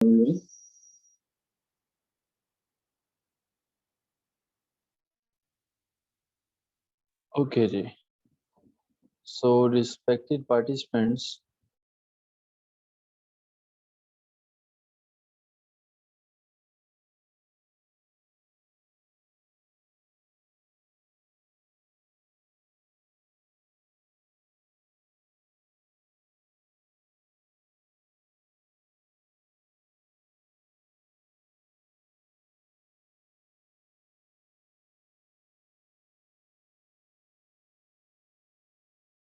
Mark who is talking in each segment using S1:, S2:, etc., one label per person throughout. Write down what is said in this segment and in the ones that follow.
S1: Okay जी. So respected participants,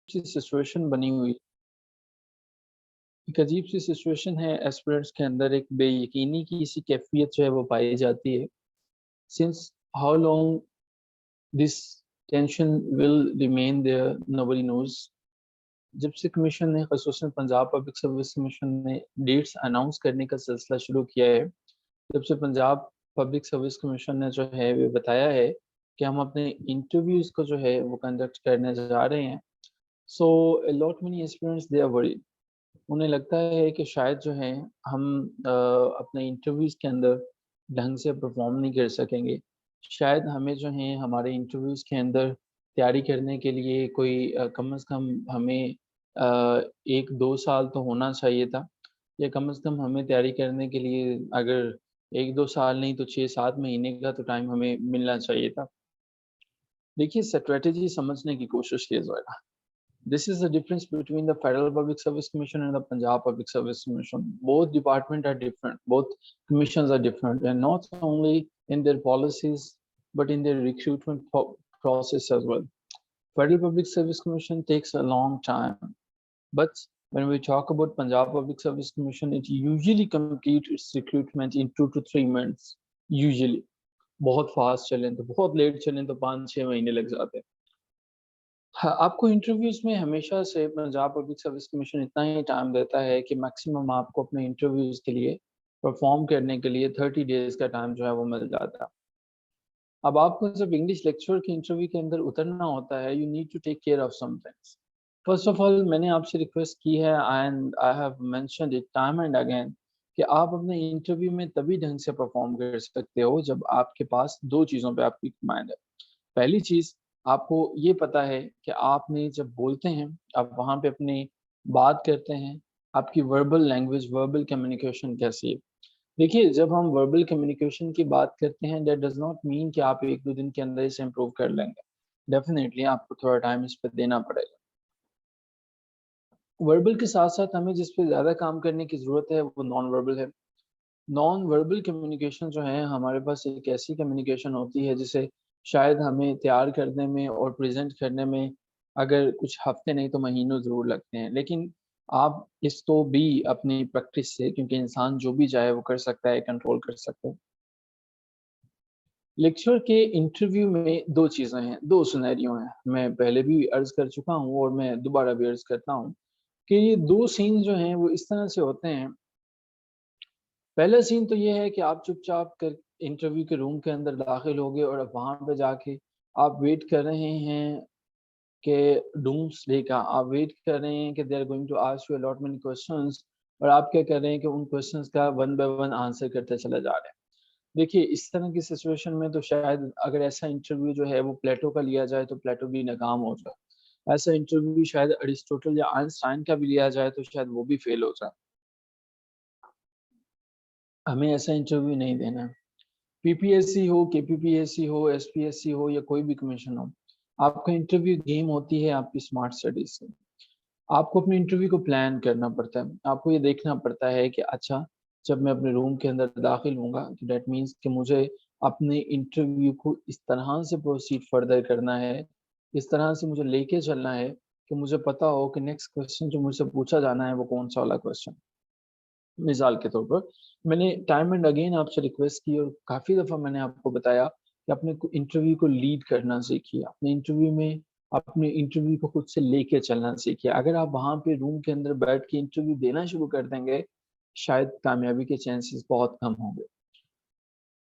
S1: situation बनी हुई, एक अजीब सी सिचुएशन है एस्पिरेंट्स के अंदर, एक बेयकीनी की सी कैफियत जो है वो पाई जाती है. Since how long this tension will remain there nobody knows. जब से कमीशन ने, खसूसन पंजाब पब्लिक सर्विस कमीशन ने डेट्स अनाउंस करने का सिलसिला शुरू किया है, जब से पंजाब पब्लिक सर्विस कमीशन ने जो है वो बताया है कि हम अपने इंटरव्यूज को जो है वो कंडक्ट करने जा रहे हैं. So lot many aspirants they are worried. उन्हें लगता है कि शायद जो है हम अपने इंटरव्यूज के अंदर ढंग से परफॉर्म नहीं कर सकेंगे. शायद हमें जो है हमारे इंटरव्यूज के अंदर तैयारी करने के लिए कोई कम से कम हमें 1-2 साल तो होना चाहिए था, या कम से कम हमें तैयारी करने के लिए अगर 1-2 साल नहीं तो 6-7 महीने का तो टाइम हमें मिलना चाहिए था. देखिए, स्ट्रेटेजी समझने की कोशिश कीजिएगा. This is the difference between the Federal Public Service Commission and the Punjab Public Service Commission. Both departments are different. Both commissions are different, and not only in their policies, but in their recruitment process as well. Federal Public Service Commission takes a long time, but when we talk about Punjab Public Service Commission, it usually completes its recruitment in 2 to 3 months. Usually, बहुत fast चलें तो, बहुत late चलें तो 5-6 महीने लग जाते हैं. हाँ, आपको इंटरव्यूज़ में हमेशा से पंजाब पब्लिक सर्विस कमीशन इतना ही टाइम देता है कि मैक्सिमम आपको अपने इंटरव्यूज़ के लिए परफ़ॉर्म करने के लिए 30 डेज़ का टाइम जो है वो मिल जाता है. अब आपको जब इंग्लिश लेक्चर के इंटरव्यू के अंदर उतरना होता है, you need to take care of some things. First of all, मैंने आपसे रिक्वेस्ट की है and I have mentioned it time and again कि आप अपने इंटरव्यू में तभी ढंग से परफ़ॉर्म कर सकते हो जब आपके पास 2 चीज़ों पे आपकी कमांड है. पहली चीज़, आपको ये पता है कि आपने जब बोलते हैं, आप वहाँ पे अपनी बात करते हैं, आपकी वर्बल लैंग्वेज, वर्बल कम्युनिकेशन कैसी है. देखिए, जब हम वर्बल कम्युनिकेशन की बात करते हैं, दैट डज़ नॉट मीन कि आप 1-2 दिन के अंदर इसे इम्प्रूव कर लेंगे. डेफ़िनेटली आपको थोड़ा टाइम इस पे देना पड़ेगा. वर्बल के साथ-साथ हमें जिस पे ज़्यादा काम करने की ज़रूरत है, वो नॉन वर्बल है. नॉन वर्बल कम्युनिकेशन जो है, हमारे पास एक ऐसी कम्युनिकेशन होती है जिसे शायद हमें तैयार करने में और प्रेज़ेंट करने में अगर कुछ हफ़्ते नहीं तो महीनों ज़रूर लगते हैं. लेकिन आप इसको भी अपनी प्रैक्टिस से, क्योंकि इंसान जो भी चाहे वो कर सकता है, कंट्रोल कर सकता है. लेक्चर के इंटरव्यू में 2 चीज़ें हैं, 2 सिनेरियो हैं. मैं पहले भी अर्ज़ कर चुका हूँ और मैं दोबारा भी अर्ज़ करता हूँ कि ये 2 सीन जो हैं वो इस तरह से होते हैं. पहला सीन तो ये है कि आप चुपचाप कर इंटरव्यू के रूम के अंदर दाखिल हो गए और अब वहाँ पे जाके आप वेट कर रहे हैं कि डूम्सडे का, आप वेट कर रहे हैं कि they are going to ask you a lot many questions, और आप क्या कर रहे हैं कि उन क्वेश्चंस का वन बाय वन आंसर करते चले जा रहे हैं. देखिए, इस तरह की सिचुएशन में तो शायद अगर ऐसा इंटरव्यू जो है वो प्लेटो का लिया जाए तो प्लेटो भी नाकाम हो जाए. ऐसा इंटरव्यू शायद अरिस्टोटल या आइंस्टाइन का भी लिया जाए तो शायद वो भी फेल हो जाए. हमें ऐसा इंटरव्यू नहीं देना है. पीपीएससी हो, केपीपीएससी हो, एसपीएससी हो या कोई भी कमीशन हो, आपका इंटरव्यू गेम होती है आपकी स्मार्ट स्टडीज से. आपको अपने इंटरव्यू को प्लान करना पड़ता है. आपको ये देखना पड़ता है कि अच्छा, जब मैं अपने रूम के अंदर दाखिल होऊँगा तो दैट मीन्स कि मुझे अपने इंटरव्यू को इस तरह से प्रोसीड फर्दर करना है, इस तरह से मुझे लेके चलना है कि मुझे पता हो कि नेक्स्ट क्वेश्चन जो मुझसे पूछा जाना है वो कौन-सा वाला क्वेश्चन. मिसाल के तौर पर, मैंने टाइम एंड अगेन आपसे रिक्वेस्ट की और काफ़ी दफ़ा मैंने आपको बताया कि अपने को इंटरव्यू को लीड करना सीखिए. अपने इंटरव्यू में अपने इंटरव्यू को खुद से लेके चलना सीखिए. अगर आप वहाँ पे रूम के अंदर बैठ के इंटरव्यू देना शुरू कर देंगे, शायद कामयाबी के चांसेस बहुत कम होंगे.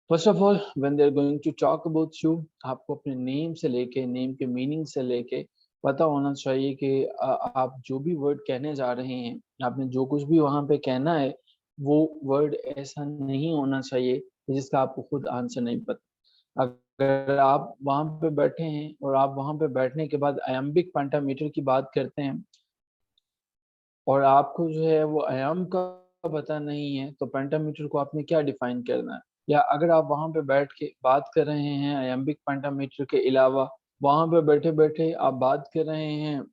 S1: First of all, when they are going to talk about you, आपको अपने नेम से लेके, नेम के मीनिंग से लेके पता होना चाहिए कि आप जो भी वर्ड कहने जा रहे हैं, आपने जो कुछ भी वहाँ पे कहना है, वो वर्ड ऐसा नहीं होना चाहिए जिसका आपको खुद आंसर नहीं पता। अगर आप वहां पे बैठे हैं और आप वहां पे बैठने के बाद आयम्बिक पेंटामीटर की बात करते हैं और आपको जो है वो आयाम का पता नहीं है, तो पेंटामीटर को आपने क्या डिफाइन करना है? या अगर आप वहां पे बैठ के बात कर रहे हैं आयम्बिक पेंटामीटर के अलावा, वहां पे बैठे बैठे आप बात कर रहे हैं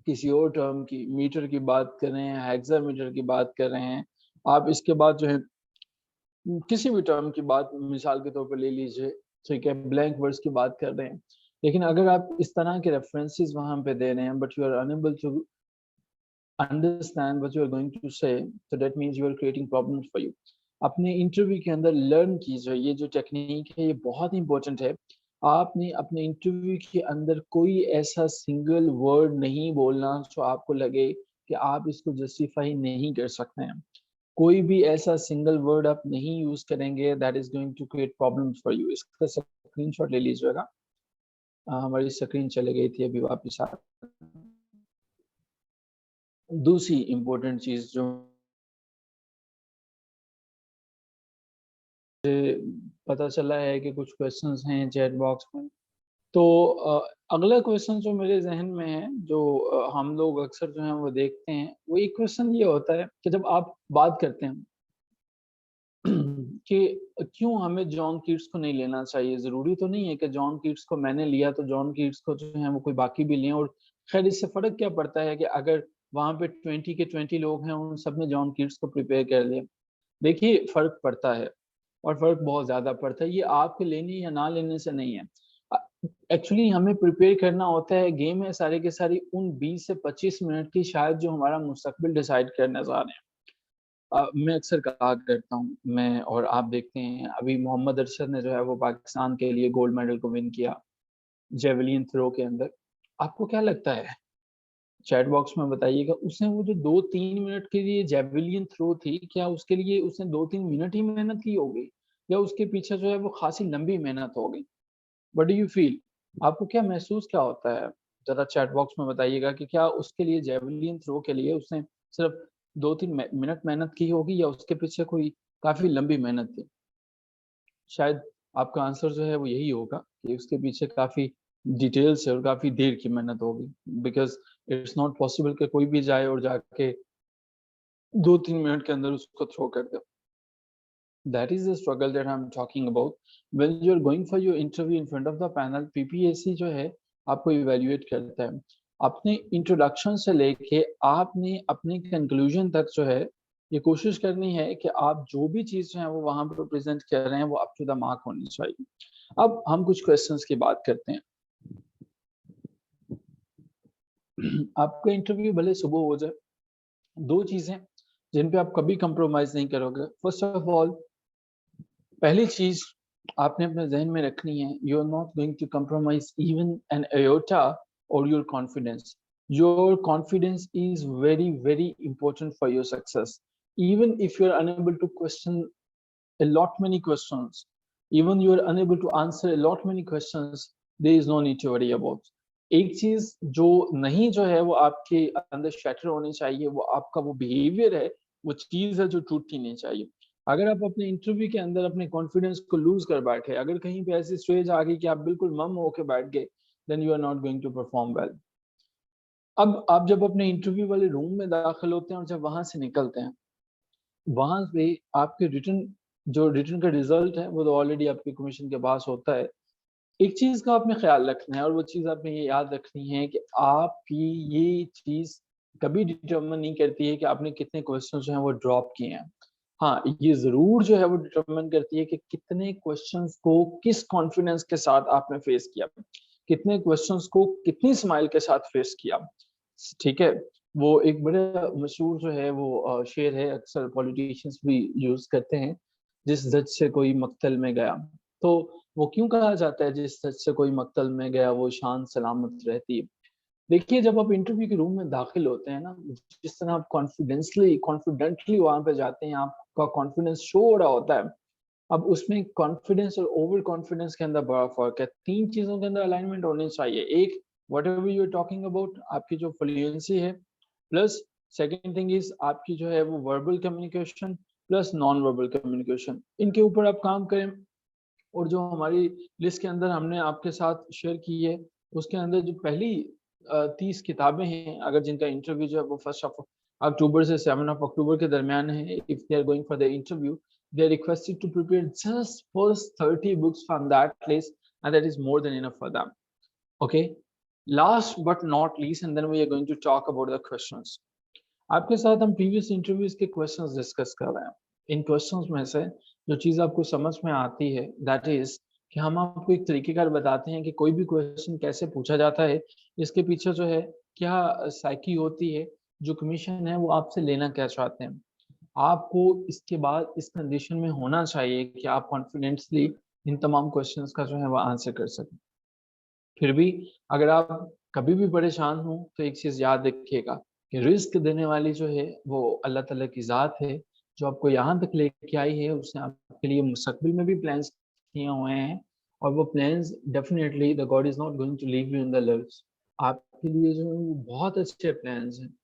S1: किसी और टर्म की, मीटर की बात कर रहे हैं, हेक्सामीटर की बात कर रहे हैं, आप इसके बाद जो है किसी भी टर्म की बात मिसाल के तौर पर ले लीजिए, ठीक है, ब्लैंक वर्ड्स की बात कर रहे हैं, लेकिन अगर आप इस तरह के रेफरेंसेस वहां पे दे रहे हैं but you are unable to understand what you are going to say, so that means you are creating problems for you. अपने इंटरव्यू के अंदर लर्न कीजिए, ये जो टेक्निक है ये बहुत इंपॉर्टेंट है। आपने अपने इंटरव्यू के अंदर कोई ऐसा सिंगल वर्ड नहीं बोलना जो आपको लगे कि आप इसको जस्टिफाई नहीं कर सकते हैं। कोई भी ऐसा सिंगल वर्ड आप नहीं यूज करेंगे that is going to create problems for you. इसका स्क्रीनशॉट ले लीजिएगा। हमारी स्क्रीन चली गई थी, अभी वापस आ। दूसरी इंपॉर्टेंट चीज जो पता चला है कि कुछ क्वेश्चंस हैं चैट बॉक्स में, तो अगला क्वेश्चन जो मेरे जहन में है, जो हम लोग अक्सर जो है वो देखते हैं, वो एक क्वेश्चन ये होता है कि जब आप बात करते हैं कि क्यों हमें जॉन कीट्स को नहीं लेना चाहिए। जरूरी तो नहीं है कि जॉन कीट्स को मैंने लिया तो जॉन कीट्स को जो है वो कोई बाकी भी लें। और खैर इससे फर्क क्या पड़ता है कि अगर वहां पे 20 के 20 लोग हैं, उन सब ने जॉन कीट्स को प्रिपेयर कर लिया। देखिए फर्क पड़ता है, और फर्क बहुत ज्यादा पड़ता है। ये आपके लेने या ना लेने से नहीं है। एक्चुअली हमें प्रिपेयर करना होता है। गेम है सारे के सारी उन 20 से 25 मिनट की, शायद जो हमारा मुस्तकबिल डिसाइड करने जा रहे हैं। मैं अक्सर कहा करता हूँ, मैं और आप देखते हैं अभी मोहम्मद अरशद ने जो है वो पाकिस्तान के लिए गोल्ड मेडल को विन किया जेवलिन थ्रो के अंदर। आपको क्या लगता है? चैट बॉक्स में बताइएगा। उसने वो जो 2-3 मिनट के लिए जेवलिन थ्रो थी, क्या उसके लिए उसने 2-3 मिनट ही मेहनत की होगी, या उसके पीछे जो है वो खासी लंबी मेहनत होगी? What do you feel? आपको क्या महसूस क्या होता है? जरा चैट बॉक्स में बताइएगा कि क्या उसके लिए जेवलिन थ्रो के लिए उसने सिर्फ 2-3 मिनट मेहनत की होगी, या उसके पीछे कोई काफी लंबी मेहनत थी? शायद आपका आंसर जो है वो यही होगा कि उसके पीछे काफी डिटेल से और काफी देर की मेहनत होगी। बिकॉज इट्स नॉट पॉसिबल कि कोई भी जाए और जाके 2-3 मिनट के अंदर उसको थ्रो कर दे। That is the struggle that I'm talking about. When you're going for your interview in front of the panel, PPSC जो है आपको इवेल्युएट करता है। अपने इंट्रोडक्शन से लेके आपने अपने कंक्लूजन तक जो है ये कोशिश करनी है कि आप जो भी चीज जो है वो वहां पर प्रेजेंट कर रहे हैं वो अप टू द मार्क होनी चाहिए। अब हम कुछ क्वेश्चंस की बात करते हैं। आपका इंटरव्यू भले सुबह हो जाए, दो चीजें जिन पे आप कभी कंप्रोमाइज नहीं करोगे। फर्स्ट ऑफ ऑल, पहली चीज आपने अपने जहन में रखनी है, you are not going to compromise even an iota और your confidence. Your confidence is very very important for your success. even if you are unable to question a lot many questions, even you are unable to answer a lot many questions, there is no need to worry about। एक चीज जो नहीं जो है वो आपके अंदर shutter होनी चाहिए, वो आपका वो बिहेवियर है, वो चीज है जो टूटनी नहीं चाहिए। अगर आप अपने इंटरव्यू के अंदर अपने कॉन्फिडेंस को लूज कर बैठे, अगर कहीं पे ऐसी स्टेज आ गई कि आप बिल्कुल मम होके बैठ गए, then you are not going to perform well. अब आप जब अपने इंटरव्यू वाले रूम में दाखिल होते हैं और जब वहां से निकलते हैं, वहां पे आपके रिटर्न जो रिटर्न का रिजल्ट है वो तो ऑलरेडी आपके कमीशन के पास होता है। एक चीज का आपने ख्याल रखना है, और वो चीज आपने ये याद रखनी है कि आपकी ये चीज कभी डिटरमिन नहीं करती है कि आपने कितने क्वेश्चन जो है वो ड्रॉप किए हैं। हाँ, ये जरूर जो है वो डिटरमिन करती है कि कितने क्वेश्चंस को किस कॉन्फिडेंस के साथ आपने फेस किया, कितने क्वेश्चंस को कितनी स्माइल के साथ फेस किया। ठीक है, वो एक बड़ा मशहूर जो है वो शेर है, अक्सर पॉलिटिशियंस भी यूज करते हैं, जिस जज से कोई मक्तल में गया। तो वो क्यों कहा जाता है जिस जज से कोई मक्तल में गया वो शान सलामत रहती है? देखिए, जब आप इंटरव्यू के रूम में दाखिल होते हैं ना, जिस तरह आप कॉन्फिडेंटली वहां पे जाते हैं, आपका कॉन्फिडेंस शो हो रहा होता है। अब उसमें कॉन्फिडेंस और ओवर कॉन्फिडेंस के अंदर बड़ा फर्क है। तीन चीजों के अंदर अलाइनमेंट होनी चाहिए। एक, whatever you are talking about, आपकी जो फ्लुएंसी है, प्लस सेकेंड थिंग इज आपकी जो है वो verbal communication, plus non verbal communication, इनके ऊपर आप काम करें। और जो हमारी लिस्ट के अंदर हमने आपके साथ शेयर की है, उसके अंदर जो पहली 30 किताबें हैं, अगर जिनका इंटरव्यू जो है वो 1 अक्टूबर से 7 अक्टूबर के दरमियान है, if they are going for the interview, they are requested to prepare just first 30 books from that list, and that is more than enough for them. Okay, last but not least, and then we are going to talk about the questions. आपके साथ हम previous interviews के questions discuss कर रहे हैं। इन questions में से जो चीज़ आपको समझ में आती है, दैट इज कि हम आपको एक तरीकेकार बताते हैं कि कोई भी क्वेश्चन कैसे पूछा जाता है, इसके पीछे जो है क्या साइकी होती है, जो कमीशन है वो आपसे लेना क्या चाहते हैं। आपको इसके बाद इस कंडीशन में होना चाहिए कि आप कॉन्फिडेंटली इन तमाम क्वेश्चंस का जो है वो आंसर कर सकें। फिर भी अगर आप कभी भी परेशान हो तो एक चीज़ याद रखिएगा कि रिस्क देने वाली जो है वो अल्लाह ताला की ज़ात है, जो आपको यहाँ तक लेके आई है उसने आपके लिए मुस्तकबिल में भी प्लान्स किए हुए हैं, और वो plans definitely the god is not going to leave you in the lurch. आपके लिए जो है वो बहुत अच्छे प्लान्स हैं,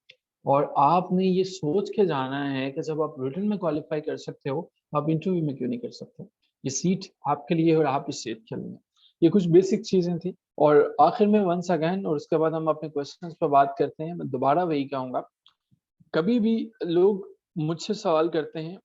S1: और आपने ये सोच के जाना है कि जब आप रिटन में क्वालिफाई कर सकते हो, आप इंटरव्यू में क्यों नहीं कर सकते। ये सीट आपके लिए है और आप इस सीट के लिए। ये कुछ बेसिक चीज़ें थी, और आखिर में वंस अगेन, और उसके बाद हम अपने क्वेश्चंस पर बात करते हैं। मैं दोबारा वही कहूँगा, कभी भी लोग मुझसे सवाल करते हैं,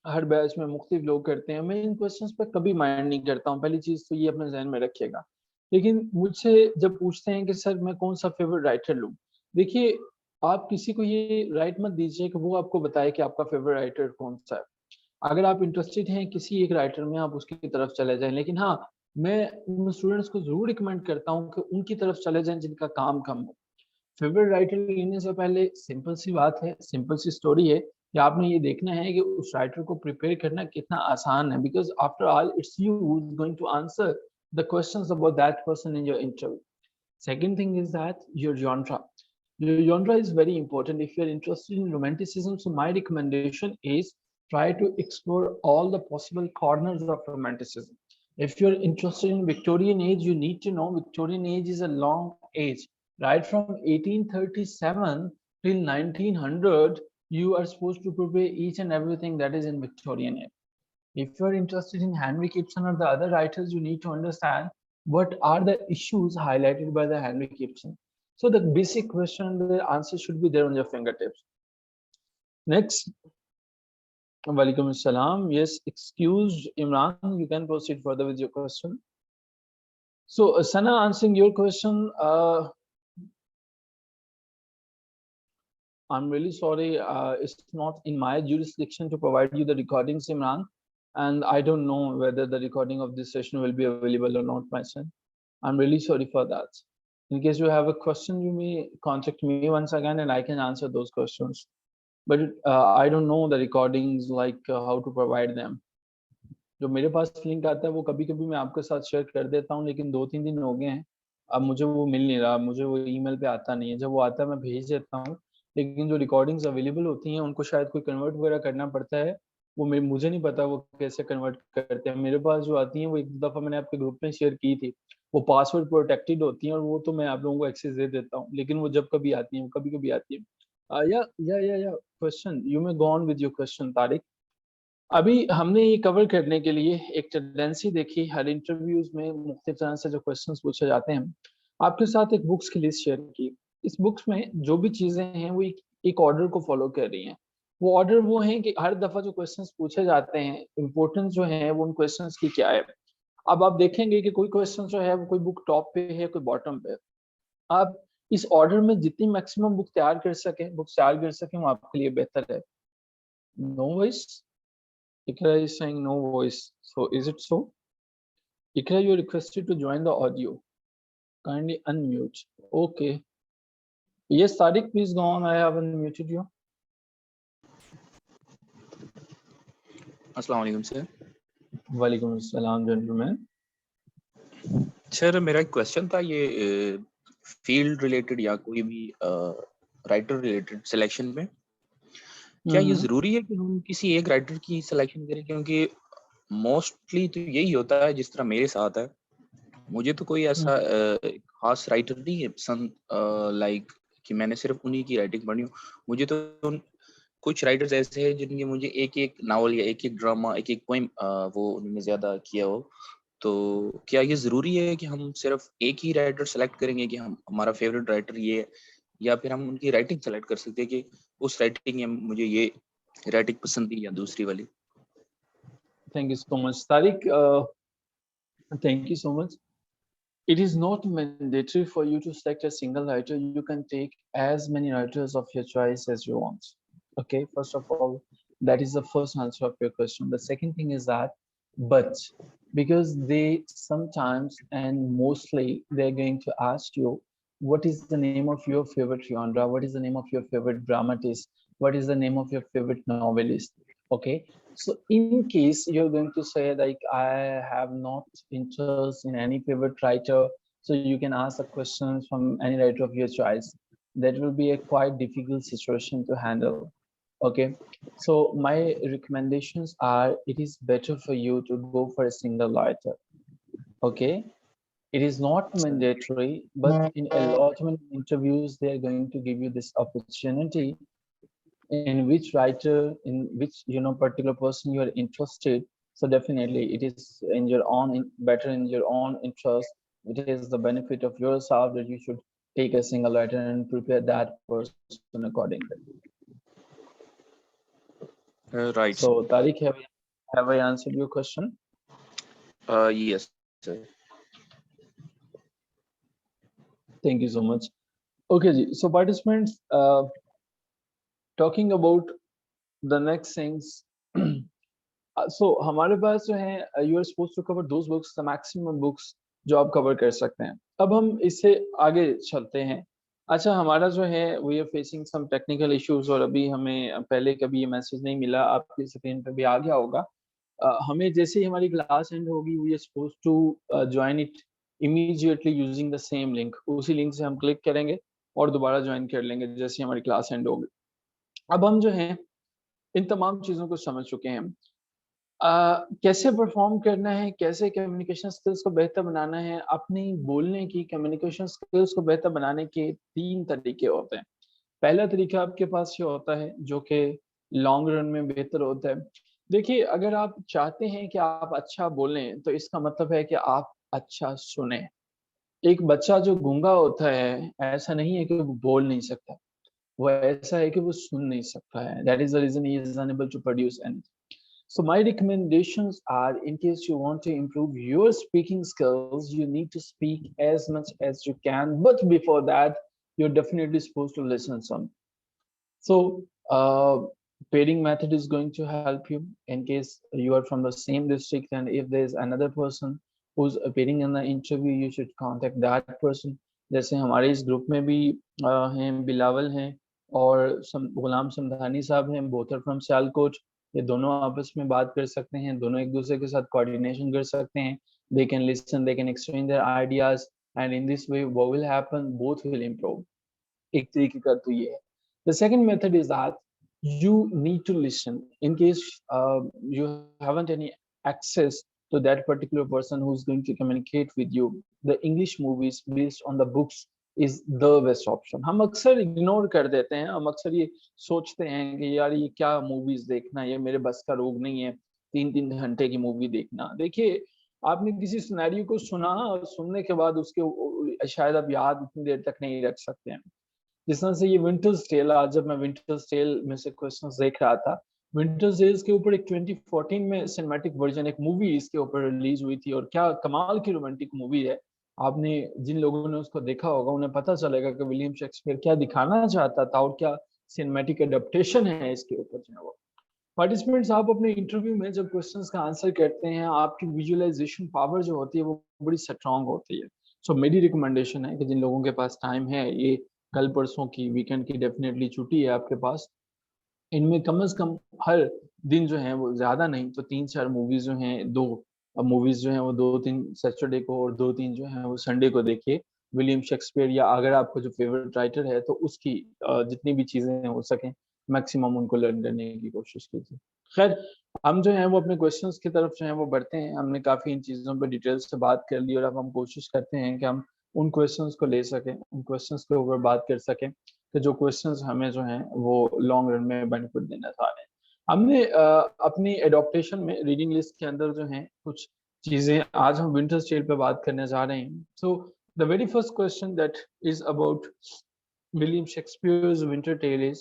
S1: हर बैच में मुख्तलिफ लोग करते हैं, मैं इन क्वेश्चंस पर कभी माइंड नहीं करता हूँ। पहली चीज़ तो ये अपने ज़हन में रखिएगा। लेकिन मुझसे जब पूछते हैं कि सर मैं कौन सा फेवरेट राइटर लूँ, देखिए आप किसी को ये राइट मत दीजिए कि वो आपको बताए कि आपका फेवरेट राइटर कौन सा है। अगर आप इंटरेस्टेड हैं किसी एक राइटर में, आप उसकी तरफ चले जाएँ। लेकिन हाँ, मैं उन स्टूडेंट्स को ज़रूर रिकमेंड करता हूँ कि उनकी तरफ चले जाएँ जिनका काम कम हो। फेवरेट राइटर लेने से पहले सिंपल सी बात है, सिंपल सी स्टोरी है कि आपने ये देखना है कि उस राइटर को प्रिपेयर करना कितना आसान है, because after all it's you who is going to answer the questions about that person in your interview. Second thing is that your genre. Your genre is very important. If you're interested in romanticism, so my recommendation is try to explore all the possible corners of romanticism. If you're interested in Victorian age, you need to know Victorian age is a long age. Right from 1837 till 1900, you are supposed to prepare each and everything that is in Victorian age. If you're interested in Henrik Ibsen or the other writers, you need to understand what are the issues highlighted by the Henrik Ibsen. So the basic question, the answer should be there on your fingertips. Next, Walaikum Assalam. Yes, excuse Imran, you can proceed further with your question. So Sana, answering your question, I'm really sorry, it's not in my jurisdiction to provide you the recordings, Imran. And I don't know whether the recording of this session will be available or not, my son. I'm really sorry for that. In case you have a question, you may contact me once again and I can answer those questions. But I don't know the recordings, like how to provide them. जो मेरे पास link आता है वो कभी-कभी मैं आपके साथ share कर देता हूँ, लेकिन 2-3 दिन हो गए हैं। अब मुझे वो मिल नहीं रहा, मुझे वो ईमेल पे आता नहीं है। जब वो आता है मैं भेज देता हूँ, लेकिन जो रिकॉर्डिंग्स अवेलेबल होती हैं उनको शायद कोई कन्वर्ट वगैरह करना पड़ता है। वो मुझे नहीं पता वो कैसे कन्वर्ट करते हैं। मेरे पास जो आती हैं वो एक दफ़ा मैंने आपके ग्रुप में शेयर की थी। वो पासवर्ड प्रोटेक्टेड होती हैं और वो तो मैं आप लोगों को एक्सेस दे देता हूँ, लेकिन वो जब कभी आती हैं, वो कभी-कभी आती हैं। या question, you may go on with your question Tariq. अभी हमने ये कवर करने के लिए एक टेंडेंसी देखी, हर इंटरव्यूज में मुख्तलिफ तरह से जो क्वेश्चंस पूछे जाते हैं, आपके साथ एक बुक्स की लिस्ट शेयर की। इस बुक्स में जो भी चीजें हैं वो एक ऑर्डर को फॉलो कर रही हैं। वो ऑर्डर वो है कि हर दफा जो क्वेश्चंस पूछे जाते हैं, इम्पोर्टेंस जो है वो उन क्वेश्चंस की क्या है। अब आप देखेंगे कि कोई क्वेश्चन जो है वो कोई बुक टॉप पे है, कोई बॉटम पे है। आप इस ऑर्डर में जितनी मैक्सिमम बुक तैयार कर सकें वो आपके लिए बेहतर है। No voice, Ikra is saying no voice. So is it so? Ikra, you are requested to join the audio. Kindly unmute. Okay. Yes, Tariq, please go on. I have unmuted you.
S2: अस्सलाम वालेकुम sir.
S1: वालेकुम अस्सलाम gentlemen.
S2: Sir मेरा एक question था, ये field related या कोई भी राइटर रिलेटेड सिलेक्शन में क्या ये जरूरी है कि हम किसी एक राइटर की सिलेक्शन करें? क्योंकि मोस्टली तो यही होता है जिस तरह मेरे साथ है। मुझे तो कोई ऐसा खास राइटर नहीं है पसंद, लाइक कि मैंने सिर्फ उन्हीं की राइटिंग पढ़ी हो। मुझे तो कुछ राइटर्स ऐसे हैं जिनके मुझे एक एक नावल या एक एक ड्रामा एक एक पोइम वो उन्होंने ज्यादा किया हो, तो क्या ये जरूरी है कि हम सिर्फ एक ही राइटर सेलेक्ट करेंगे कि हम हमारा फेवरेट राइटर ये है, या फिर हम उनकी राइटिंग सेलेक्ट कर सकते हैं कि उस राइटिंग में मुझे ये राइटिंग पसंद थी या दूसरी वाली?
S1: Thank you so much, Tariq. Thank you so much. It is not mandatory for you to select a single writer. You can take as many writers of your choice as you want. Okay, first of all, that is the first answer of your question. The second thing is that, but because they sometimes and mostly they're going to ask you, what is the name of your favorite genre? What is the name of your favorite dramatist? What is the name of your favorite novelist? Okay, so in case you're going to say like I have not interest in any favorite writer, so you can ask the questions from any writer of your choice. That will be a quite difficult situation to handle. Okay, so my recommendations are it is better for you to go for a single writer. Okay, it is not mandatory, but in a lot of interviews they are going to give you this opportunity in which writer, in which particular person you are interested. So definitely it is in your own better in your own interest. It is the benefit of yourself that you should take a single writer and prepare that person accordingly.
S2: Right.
S1: So Tariq, have I answered your question?
S2: Yes, sir.
S1: Thank you so much. Okay ji. So participants, talking about the next things. So हमारे पास जो है you are suppose to cover those books the maximum books जो आप cover कर सकते हैं. अब हम इससे आगे चलते हैं. अच्छा, हमारा जो है we are facing some technical issues और अभी हमें पहले कभी ये मैसेज नहीं मिला, आपकी स्क्रीन पे भी आ गया होगा. हमें जैसे ही हमारी क्लास एंड होगी we are suppose to join it immediately using the same link. उसी लिंक से हम क्लिक करेंगे और दोबारा ज्वाइन कर लेंगे जैसे हमारी क्लास एंड होगी. अब हम जो है इन तमाम चीज़ों को समझ चुके हैं. कैसे परफॉर्म करना है, कैसे कम्युनिकेशन स्किल्स को बेहतर बनाना है, अपनी बोलने की कम्युनिकेशन स्किल्स को बेहतर बनाने के 3 तरीके होते हैं. पहला तरीका आपके पास ये होता है जो कि लॉन्ग रन में बेहतर होता है. देखिए, अगर आप चाहते हैं कि आप अच्छा बोलें, तो इसका मतलब है कि आप अच्छा सुनें. एक बच्चा जो गूंगा होता है, ऐसा नहीं है कि वो बोल नहीं सकता, वो ऐसा है कि वो सुन नहीं सकता है. That is the reason he is unable to produce anything. So my recommendations are, in case you want to improve your speaking skills, you need to speak as much as you can. But before that, you're definitely supposed to listen some. So pairing method is going to help you in case you are from the same district, and if there's another person who's appearing in the interview, you should contact that person. जैसे हमारे इस group में भी हैं बिलावल हैं और गुलाम समधानी साहब हैं, both are from सियालकोट. ये दोनों आपस में बात कर सकते हैं, दोनों एक दूसरे के साथ कोऑर्डिनेशन कर सकते हैं. They can listen, they can exchange their ideas, and in this way what will happen, both will improve. एक तरीके का तो ये है. The second method is that you need to listen in case you haven't any access to that particular person who's going to communicate with you. The English movies based on the books is the best option. हम अक्सर ignore कर देते हैं, हम अक्सर ये सोचते हैं कि यार ये क्या मूवीज देखना, ये मेरे बस का रोग नहीं है 3-3 घंटे की मूवी देखना. देखिए, आपने किसी सिनेरियो को सुना और सुनने के बाद उसके शायद आप याद इतनी देर तक नहीं रख सकते हैं. जिस तरह से ये विंटर्स टेल, आज जब मैं विंटर्स टेल में से क्वेश्चंस देख रहा था, विंटर्स टेल्स के ऊपर एक 2014 में सिनेमैटिक वर्जन एक मूवी इसके ऊपर रिलीज हुई थी, और क्या कमाल की रोमांटिक मूवी है. आपने जिन लोगों ने उसको देखा होगा उन्हें पता चलेगा कि विलियम शेक्सपियर क्या दिखाना चाहता था और क्या सिनेमैटिक एडेप्टेशन है इसके ऊपर जो है वो. पार्टिसिपेंट्स, आप अपने इंटरव्यू में जब क्वेश्चंस का आंसर करते हैं, आपकी विजुअलाइजेशन पावर जो होती है वो बड़ी स्ट्रांग होती है. सो मेरी रिकमेंडेशन है कि जिन लोगों के पास टाइम है, ये कल परसों की वीकेंड की डेफिनेटली छुट्टी है आपके पास, इनमें कम से कम हर दिन जो है वो ज़्यादा नहीं तो 3-4 मूवीज़ जो हैं, 2 मूवीज़ जो हैं वो 2-3 सैटरडे को और 2-3 जो हैं वो संडे को देखिए. विलियम शेक्सपियर या अगर आपका जो फेवरेट राइटर है तो उसकी जितनी भी चीज़ें हो सकें मैक्सिमम उनको लर्न करने की कोशिश कीजिए. खैर, हम जो हैं वो अपने क्वेश्चंस की तरफ जो है वो बढ़ते हैं. हमने काफ़ी इन चीज़ों पे डिटेल्स से बात कर ली और अब हम कोशिश करते हैं कि हम उन क्वेश्चंस को ले सकें, उन क्वेश्चंस के ऊपर बात कर सकें. कि जो क्वेश्चंस हमें जो हैं वो लॉन्ग रन में बेनिफिट देना चाह रहे हैं। हमने अपनी एडॉप्टेशन में रीडिंग लिस्ट के अंदर जो है कुछ चीजें, आज हम विंटर्स टेल पे बात करने जा रहे हैं। So the very first question that is about William Shakespeare's Winter Tale is,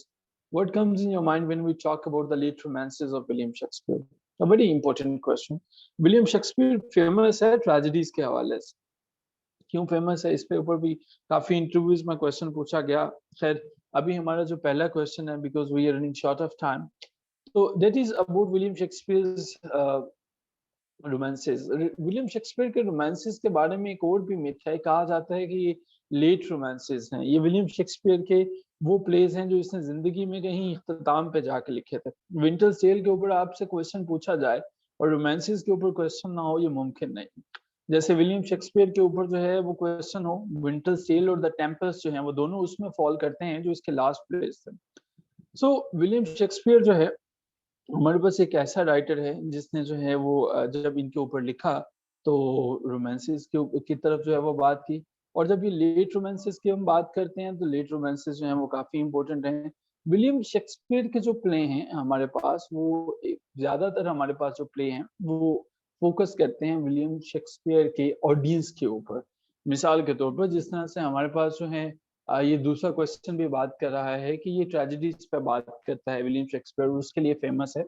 S1: what comes in your mind when we talk about the late romances of William Shakespeare? A very important question. William Shakespeare famous है tragedies के हवाले से। क्यों famous है, इस पे ऊपर भी काफी इंटरव्यूज में क्वेश्चन पूछा गया। खैर अभी हमारा जो पहला क्वेश्चन है, because we are running short of time, तो that is about William Shakespeare romances. William Shakespeare के रोमांसेस के बारे में एक और भी मिथ है, कहा जाता है कि ये लेट रोमांसेस हैं। ये विलियम शेक्सपियर के वो प्लेस हैं जो इसने जिंदगी में कहीं इख्तिताम पे जाके लिखे थे। विंटर्स टेल के ऊपर आपसे क्वेश्चन पूछा जाए और रोमांसेस के ऊपर क्वेश्चन ना हो, ये मुमकिन नहीं। जैसे विलियम शेक्सपियर के ऊपर जो है वो क्वेश्चन हो, विंटर्स टेल और द टेम्पेस्ट जो है वो दोनों उसमें फॉल करते हैं, जो इसके लास्ट प्लेस थे। सो विलियम शेक्सपियर जो है हमारे पास एक ऐसा राइटर है जिसने जो है वो जब इनके ऊपर लिखा तो रोमांसेस की तरफ जो है वो बात की। और जब ये लेट रोमांसेस की हम बात करते हैं तो लेट रोमांसेस जो हैं वो काफी इंपॉर्टेंट हैं। विलियम शेक्सपियर के जो प्ले हैं हमारे पास, वो ज्यादातर हमारे पास जो प्ले हैं वो फोकस करते हैं विलियम शेक्सपियर के ऑडियंस के ऊपर। मिसाल के तौर पर जिस तरह से हमारे पास जो है ये दूसरा क्वेश्चन भी बात कर रहा है कि ये ट्रेजेडीज पे बात करता है विलियम शेक्सपियर, उसके लिए फेमस है।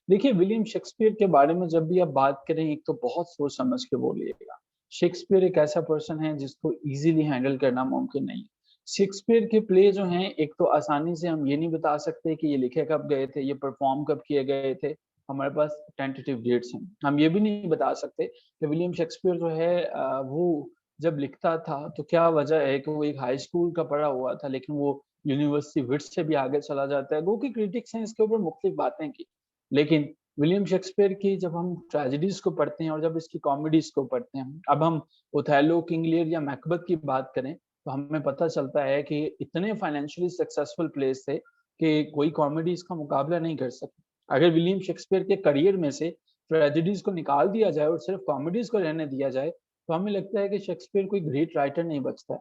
S1: देखिए विलियम शेक्सपियर के बारे में जब भी आप बात करें, एक तो बहुत सोच समझ के बोलिएगा। शेक्सपियर एक ऐसा पर्सन है जिसको इजीली हैंडल करना मुमकिन नहीं है। शेक्सपियर के प्ले जो हैं, एक तो आसानी से हम ये नहीं बता सकते कि ये लिखे कब गए थे, ये परफॉर्म कब किए गए थे। हमारे पास टेंटेटिव डेट्स हैं। हम ये भी नहीं बता सकते कि विलियम शेक्सपियर जो है वो जब लिखता था तो क्या वजह है कि वो एक हाई स्कूल का पढ़ा हुआ था लेकिन वो यूनिवर्सिटी विट्स से भी आगे चला जाता है। वो की क्रिटिक्स हैं इसके ऊपर मुख्तलिफ बातें की, लेकिन विलियम शेक्सपियर की जब हम ट्रेजेडीज को पढ़ते हैं और जब इसकी कॉमेडीज को पढ़ते हैं, अब हम ओथेलो, किंग लियर या मैकबेथ की बात करें तो हमें पता चलता है कि इतने फाइनेंशियली सक्सेसफुल प्लेस थे कि कोई कॉमेडी इसका मुकाबला नहीं कर सकती। अगर विलियम शेक्सपियर के करियर में से ट्रेजेडीज को निकाल दिया जाए और सिर्फ कॉमेडीज को रहने दिया जाए तो हमें लगता है कि शेक्सपियर कोई ग्रेट राइटर नहीं बचता है।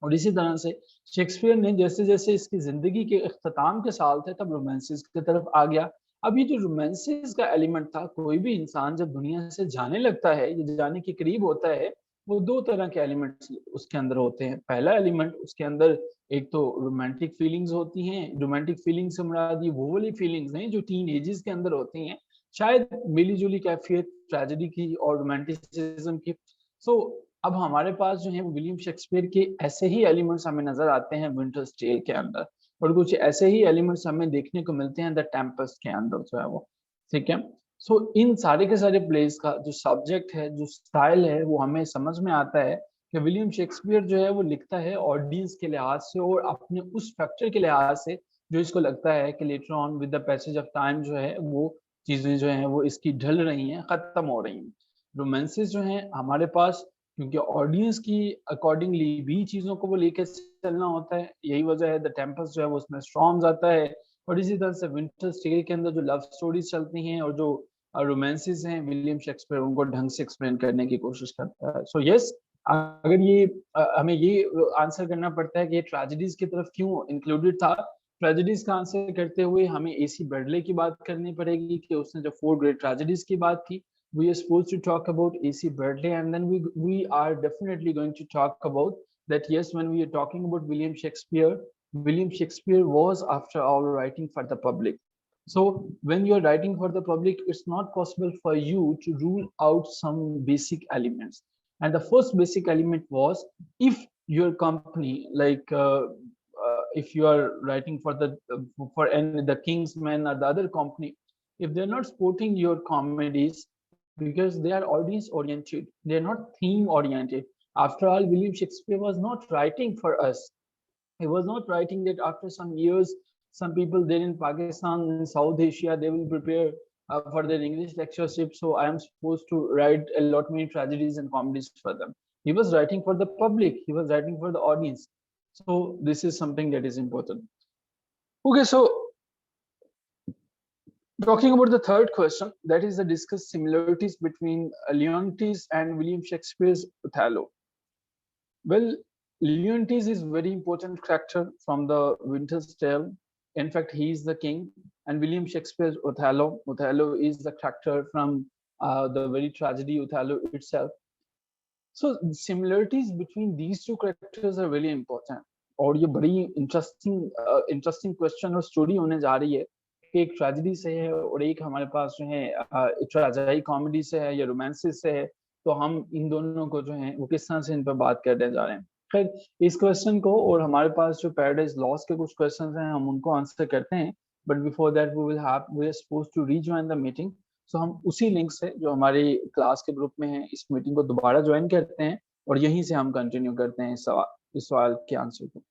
S1: और इसी तरह से शेक्सपियर ने जैसे जैसे इसकी जिंदगी के इख्तिताम के साल थे तब रोमांसेस की तरफ आ गया। अब ये जो रोमांसेस का एलिमेंट था, कोई भी इंसान जब दुनिया से जाने लगता है, ये जाने के करीब होता है, वो दो तरह के एलिमेंट्स उसके अंदर होते हैं। पहला एलिमेंट उसके अंदर एक तो रोमांटिक फीलिंग्स होती हैं। रोमांटिक फीलिंग्स से मुराद ये वो वाली फीलिंग्स हैं जो टीन एजेस के अंदर होती हैं, शायद मिली जुली कैफियत ट्रेजेडी की और रोमांटिसिज्म की। सो अब हमारे पास जो है वो विलियम शेक्सपियर के ऐसे ही एलिमेंट्स हमें नजर आते हैं विंटर्स टेल के अंदर, और कुछ ऐसे ही एलिमेंट्स हमें देखने को मिलते हैं द टेम्पेस्ट के अंदर जो है वो। ठीक है। सो इन सारे के सारे प्लेस का जो सब्जेक्ट है, जो स्टाइल है, वो हमें समझ में आता है कि विलियम शेक्सपियर जो है वो लिखता है ऑडियंस के लिहाज से और अपने उस फैक्टर के लिहाज से जो इसको लगता है कि later on with the passage of time जो है वो चीजें जो है वो इसकी ढल रही हैं, खत्म हो रही हैं। रोमांसेस जो हैं हमारे पास, क्योंकि ऑडियंस की अकॉर्डिंगली भी चीजों को वो लेके चलना होता है, यही वजह है द टेम्पेस्ट जो है वो उसमें स्टॉर्म्स आता है। और इसी तरह से विंटर्स टेल के अंदर जो लव स्टोरीज चलती हैं और जो रोमांसेस हैं, विलियम शेक्सपियर उनको ढंग से एक्सप्लेन करने की कोशिश करता है। सो यस, अगर ये हमें ये आंसर करना पड़ता है कि ये ट्रेजेडीज की तरफ क्यों इंक्लूडेड था, ट्रेजेडीज का आंसर करते हुए हमें एसी बर्डले की बात करनी पड़ेगी कि उसने जो 4 ग्रेट ट्रेजेडीज की बात की। We are supposed to talk about AC Bradley, and then we are definitely going to talk about that. Yes, when we are talking about William Shakespeare was, after all, writing for the public. So when you are writing for the public, it's not possible for you to rule out some basic elements. And the first basic element was, if your company, like if you are writing for the Kingsman or the other company, if they're not supporting your comedies because they are audience oriented, they're not theme oriented. After all, William Shakespeare was not writing for us. He was not writing that after some years some people there in Pakistan and South Asia, they will prepare for their English lectureship, so I am supposed to write a lot many tragedies and comedies for them. He was writing for the public, he was writing for the audience. So this is something that is important. Okay, so talking about the third question, that is the discuss similarities between Leontes and William Shakespeare's Othello. Well, Leontes is very important character from the Winter's Tale. In fact, he is the king, and William Shakespeare's Othello. Othello is the character from the very tragedy Othello itself. So similarities between these two characters are really important. और ये बड़ी interesting question और story होने जा रही है कि एक ट्रेजेडी से है और एक हमारे पास जो है ट्रेजेडी कॉमेडी से है या रोमांसिस से है, तो हम इन दोनों को जो है वो किस तरह से इन पर बात करने जा रहे हैं। खैर इस क्वेश्चन को और हमारे पास जो पैराडाइज लॉस्ट के कुछ क्वेश्चंस हैं हम उनको आंसर करते हैं, but before that we are supposed to rejoin the meeting. So हम उसी लिंक से जो हमारी क्लास के ग्रुप में है इस मीटिंग को दोबारा ज्वाइन करते हैं और यहीं से हम कंटिन्यू करते हैं इस सवाल के आंसर को।